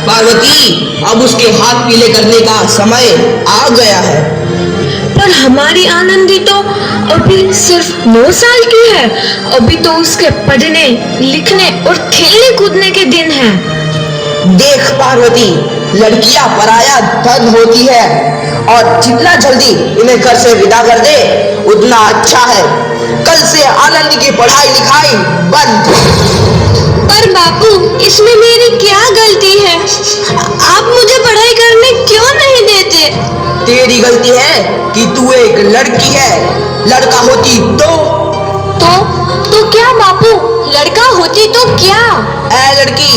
पार्वती, अब उसके हाथ पीले करने का समय आ गया है। पर हमारी आनंदी तो अभी सिर्फ 9 साल की है। अभी तो उसके पढ़ने, लिखने और खेलने कूदने के दिन हैं। देख पार्वती, लड़कियां पराया धन होती है और जितना जल्दी इन्हें घर से विदा कर दे उतना अच्छा है। कल से आनंद की पढ़ाई लिखाई बंद। पर बापू, इसमें मेरी क्या गलती है? आप मुझे पढ़ाई करने क्यों नहीं देते? तेरी गलती है कि तू एक लड़की है। लड़का होती तो क्या बापू? लड़का होती तो क्या? ऐ लड़की,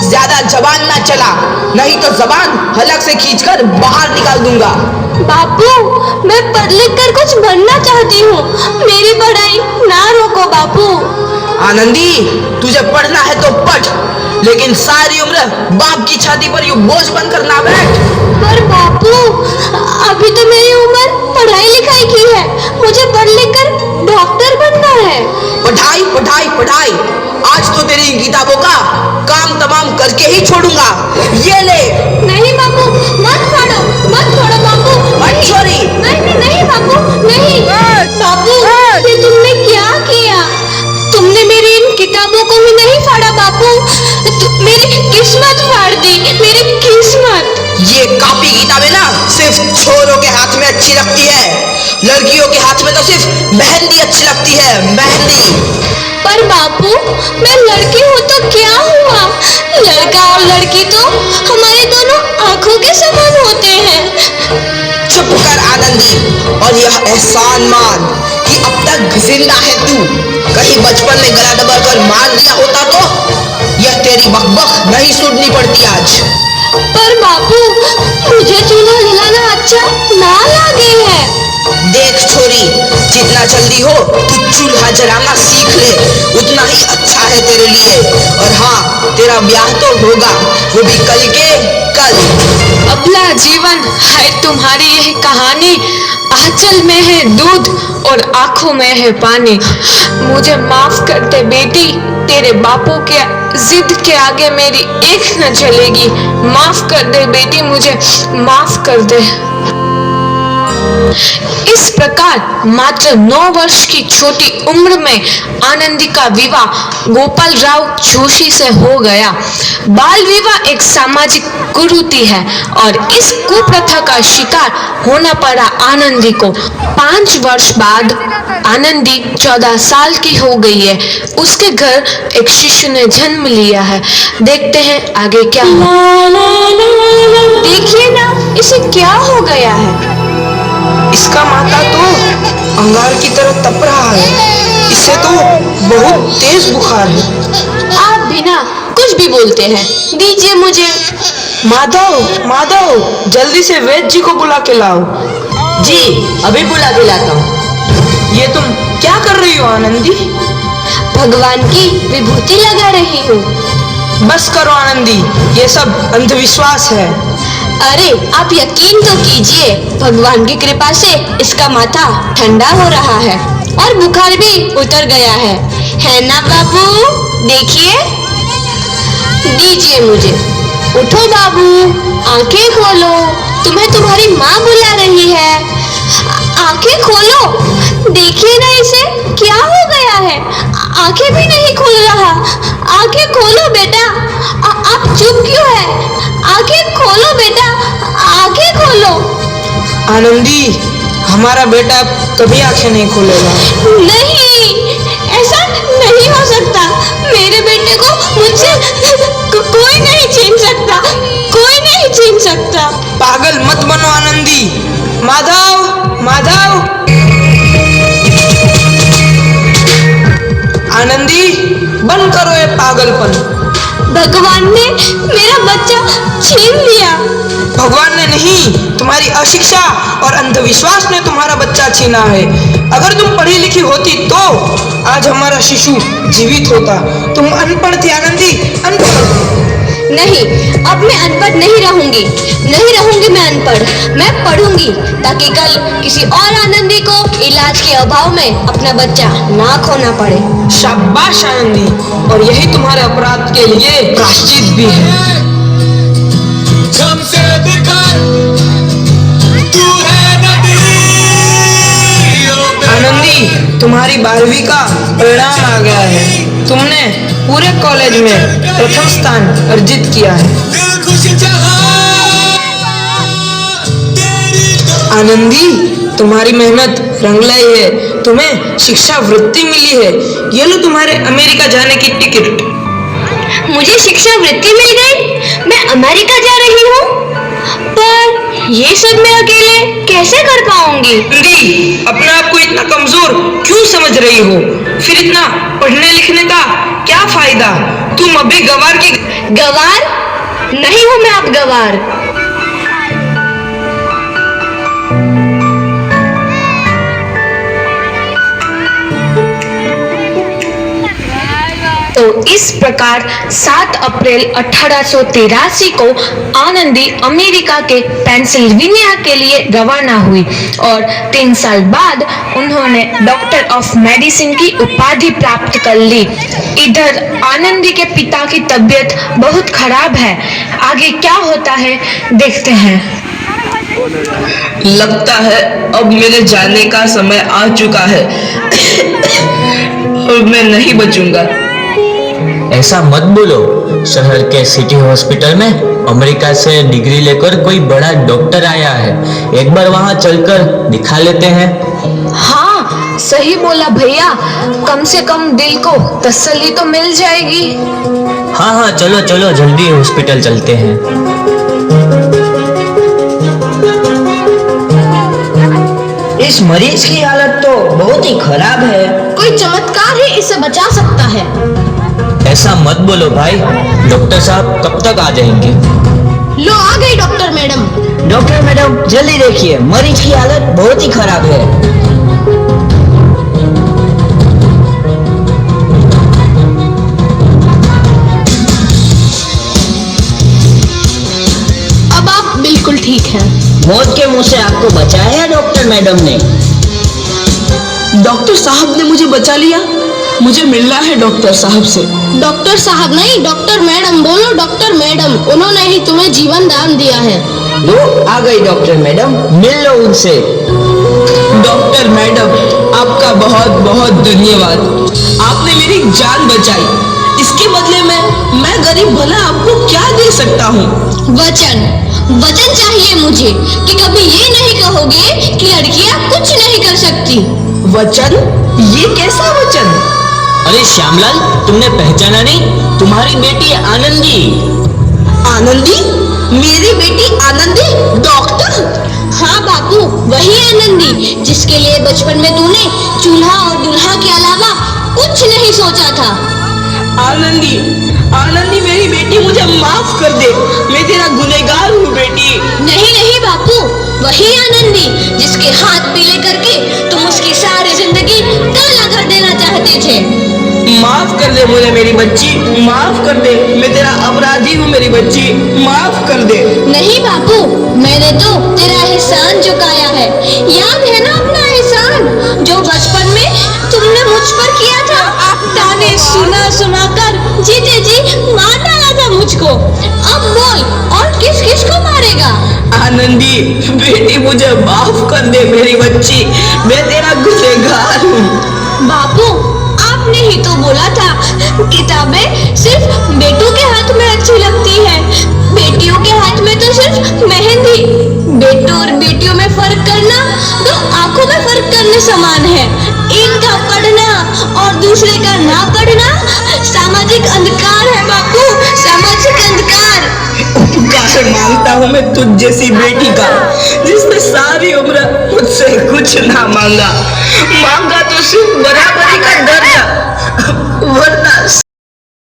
ज्यादा जबान ना चला, नहीं तो जबान हलक से खींचकर बाहर निकाल दूंगा। बापू, मैं पढ़ लिख कर कुछ बनना चाहती हूँ। मेरी पढ़ाई ना रोको बापू। आनंदी, तुझे पढ़ना है तो पढ़, लेकिन सारी उम्र बाप की छाती पर यूं बोझ बनकर ना बैठ। पर बापू, अभी तो मेरी उम्र पढ़ाई लिखाई की है। मुझे पढ़ लिख कर डॉक्टर बनना है। पढ़ाई पढ़ाई पढ़ाई, आज तो तेरी इन किताबों का काम तमाम करके ही छोड़ूंगा। ये ले। नहीं बापू, मत छोड़ो बापू। मत छोड़ी। नहीं बापू, नहीं। बापू, ये तुमने क्या किया? तुमने मेरी इन किताबों को ही नहीं फाड़ा बापू, मेरी किस्मत फाड़ दी, मेरी किस्मत। ये कॉपी किताबें ना सिर्फ छोरों के हाथ में अच्छी लगती है, लड़कियों के हाथ में तो सिर्फ मेहंदी अच्छी लगती है, मेहंदी। पर बापू, मैं लड़की हूँ तो क्या हुआ? लड़का और लड़की तो हमारे दोनों आंखों के समान होते हैं। चुप कर आनंदी, और यह एहसान मान कि अब तक जिंदा है तू। कहीं बचपन में गला दबाकर मार दिया होता तो यह तेरी बकबक नहीं सुननी पड़ती आज। पर बापू, मुझे चूल्हा जलाना अच्छा ना लगे है। देख छोरी, जितना जल्दी हो तू चूल्हा जलाना सीख ले, उतना ही अच्छा है तेरे लिए। और हाँ, तेरा ब्याह तो होगा, वो भी कल के कल। अबला जीवन है तुम्हारी यह कहानी। आंचल में है दूध और आंखों में है पानी। मुझे माफ कर दे बेटी, तेरे बापू के जिद के आगे मेरी एक न चलेगी। माफ कर दे बेटी, मुझे माफ कर दे। इस प्रकार मात्र 9 वर्ष की छोटी उम्र में आनंदी का विवाह गोपाल राव जोशी से हो गया। बाल विवाह एक सामाजिक कुरीति है और इस कुप्रथा का शिकार होना पड़ा आनंदी को। 5 वर्ष बाद आनंदी 14 साल की हो गई है। उसके घर एक शिशु ने जन्म लिया है। देखते हैं आगे क्या हुआ। देखिए ना, इसे क्या हो गया है? इसका माथा तो अंगार की तरह तप रहा है। इसे तो बहुत तेज बुखार है। आप बिना कुछ भी बोलते हैं, दीजिए मुझे। माधव, जल्दी से वैद्य जी को बुला के लाओ। जी, अभी बुला के लाता हूँ। ये तुम क्या कर रही हो आनंदी? भगवान की विभूति लगा रही हूँ। बस करो आनंदी, ये सब अंधविश्वास है। अरे आप यकीन तो कीजिए, भगवान की कृपा से इसका माथा ठंडा हो रहा है और बुखार भी उतर गया है ना बाबू? देखिए, दीजिए मुझे। उठो बाबू, आंखें खोलो, तुम्हें तुम्हारी माँ बुला रही है। आंखें खोलो, देखिए ना इसे क्या हो गया है। आंखें भी नहीं खुल रहा। आंखें खोलो बेटा। आप चुप क्यों है? आंखें खोलो बेटा, आंखें खोलो। आनंदी, हमारा बेटा कभी आंखें नहीं खोलेगा। नहीं, ऐसा नहीं हो सकता। मेरे बेटे को मुझसे कोई नहीं छीन सकता, कोई नहीं छीन सकता। पागल मत बनो आनंदी। माधव, आनंदी, बंद करो ये पागलपन। भगवान ने मेरा बच्चा छीन लिया। भगवान ने नहीं, तुम्हारी अशिक्षा और अंधविश्वास ने तुम्हारा बच्चा छीना है। अगर तुम पढ़ी लिखी होती तो आज हमारा शिशु जीवित होता। तुम अनपढ़ थी आनंदी, अनपढ़। नहीं, अब मैं अनपढ़ नहीं रहूंगी मैं अनपढ़। मैं पढ़ूंगी ताकि कल किसी और आनंदी को इलाज के अभाव में अपना बच्चा ना खोना पड़े। शाबाश आनंदी, और यही तुम्हारे अपराध के लिए प्रायश्चित भी है। तुम्हारी 12वीं का परिणाम आ गया है। तुमने पूरे कॉलेज में प्रथम स्थान अर्जित किया है। आनंदी, तुम्हारी मेहनत रंग लाई है। तुम्हें शिक्षा वृत्ति मिली है। ये लो तुम्हारे अमेरिका जाने की टिकट। मुझे शिक्षा वृत्ति मिल गई, मैं अमेरिका जा रही हूँ। पर ये सब मैं अकेले कैसे कर पाऊंगी? आनंदी, अपने आप को इतना कमजोर क्यों समझ रही हो? फिर इतना पढ़ने लिखने का क्या फायदा? तुम अभी गवार की गवार नहीं हूँ मैं अब गवार। तो इस प्रकार 7 अप्रैल 1883 को आनंदी अमेरिका के पेंसिल्वेनिया के लिए रवाना हुई और 3 साल बाद उन्होंने डॉक्टर ऑफ मेडिसिन की उपाधि प्राप्त कर ली। इधर आनंदी के पिता की तबीयत बहुत खराब है। आगे क्या होता है देखते हैं। लगता है अब मेरे जाने का समय आ चुका है। अब मैं नहीं बचूंगा। ऐसा मत बोलो। शहर के सिटी हॉस्पिटल में अमेरिका से डिग्री लेकर कोई बड़ा डॉक्टर आया है। एक बार वहां चलकर दिखा लेते हैं। हाँ, सही बोला भैया। कम से कम दिल को तसल्ली तो मिल जाएगी। हाँ हाँ, चलो चलो जल्दी हॉस्पिटल चलते हैं। इस मरीज की हालत तो बहुत ही खराब है। कोई चमत्कार ही इसे बचा सकता है। ऐसा मत बोलो भाई। डॉक्टर साहब कब तक आ जाएंगे? लो आ गई डॉक्टर मैडम। डॉक्टर मैडम जल्दी देखिए, मरीज की हालत बहुत ही खराब है। अब आप बिल्कुल ठीक हैं। मौत के मुंह से आपको बचाया है डॉक्टर मैडम ने। डॉक्टर साहब ने मुझे बचा लिया। मुझे मिलना है डॉक्टर साहब से। डॉक्टर साहब नहीं, डॉक्टर मैडम बोलो। डॉक्टर मैडम, उन्होंने ही तुम्हें जीवन दान दिया है। लो आ गई डॉक्टर मैडम, मिल लो उनसे। डॉक्टर मैडम, आपका बहुत बहुत धन्यवाद। आपने मेरी जान बचाई। इसके बदले में मैं गरीब भला आपको क्या दे सकता हूँ? वचन चाहिए मुझे कि कभी ये नहीं कहोगे कि लड़कियां कुछ नहीं कर सकती। वचन? ये कैसा वचन? अरे श्यामलाल, तुमने पहचाना नहीं? तुम्हारी बेटी आनंदी। आनंदी? मेरी बेटी आनंदी डॉक्टर? हाँ बापू, वही आनंदी जिसके लिए बचपन में तूने चूल्हा और दूल्हा के अलावा कुछ नहीं सोचा था। आनंदी, आनंदी मेरी बेटी, मुझे माफ कर दे। मैं तेरा गुनहगार हूँ बेटी। नहीं नहीं बापू, वही आनंदी जिसके हाथ पीले करके तुम उसकी सारी जिंदगी काला कर देना चाहते थे। माफ कर दे मुझे मेरी बच्ची, माफ कर दे। मैं तेरा अपराधी हूँ मेरी बच्ची, माफ कर दे। नहीं बापू, मैंने तो तेरा एहसान चुकाया है। याद है ना अपना एहसान जो बचपन में तुमने मुझ पर किया था? ताने सुना सुना कर जीते जी मार डाला था मुझको। अब बोल, और किस किस को मारेगा? आनंदी बेटी, मुझे माफ कर दे मेरी बच्ची। मैं तेरा गुनहगार हूँ। बापू, आपने ही तो बोला था किताबें सिर्फ बेटों के हाथ में अच्छी लगती है, बेटियों के हाथ में तो सिर्फ मेहंदी। बेटों और बेटियों में फर्क करना तो आंखों में फर्क करने समान है। एक का पढ़ना और दूसरे का ना पढ़ना सामाजिक अंधकार है बापू, सामाजिक अंधकार। उपकार मांगता हूँ मैं तुझ जैसी बेटी का, जिसने सारी उम्र मुझसे कुछ ना मांगा तो सिर्फ बराबरी का दर्जा